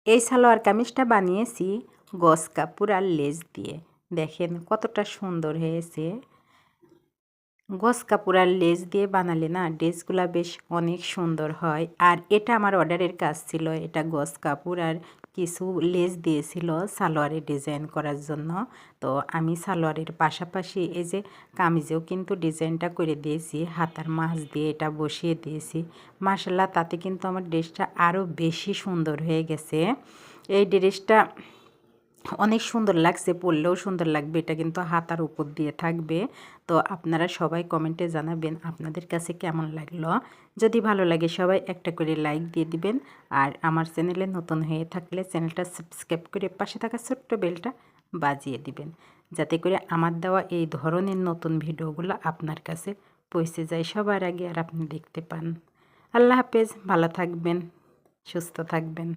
এই সালোয়ার কামিজটা বানিয়েছি গজ কাপড় আর লেস দিয়ে। দেখেন কতটা সুন্দর হয়েছে। গজ কাপড় আর লেস দিয়ে বানালে না ড্রেসগুলো বেশ অনেক সুন্দর হয়। আর এটা আমার অর্ডারের কাজ ছিল। এটা গজ কাপড় আর কিছু লেস দিয়েছিল সালোয়ারে ডিজাইন করার জন্য। তো আমি সালোয়ারের পাশাপাশি এই যে কামিজেও কিন্তু ডিজাইনটা করে দিয়েছি, হাতার মাছ দিয়ে এটা বসিয়ে দিয়েছি। মাশাআল্লাহ, তাতে কিন্তু আমার ড্রেসটা আরও বেশি সুন্দর হয়ে গেছে। এই ড্রেসটা অনেক সুন্দর লাগছে, পরলেও সুন্দর লাগবে। এটা কিন্তু হাতার উপর দিয়ে থাকবে। তো আপনারা সবাই কমেন্টে জানাবেন আপনাদের কাছে কেমন লাগলো। যদি ভালো লাগে সবাই একটা করে লাইক দিয়ে দিবেন। আর আমার চ্যানেলে নতুন হয়ে থাকলে চ্যানেলটা সাবস্ক্রাইব করে পাশে থাকা ছোট্ট বেলটা বাজিয়ে দিবেন, যাতে করে আমার দেওয়া এই ধরনের নতুন ভিডিওগুলো আপনার কাছে পৌঁছে যায় সবার আগে আর আপনি দেখতে পান। আল্লাহ হাফেজ, ভালো থাকবেন, সুস্থ থাকবেন।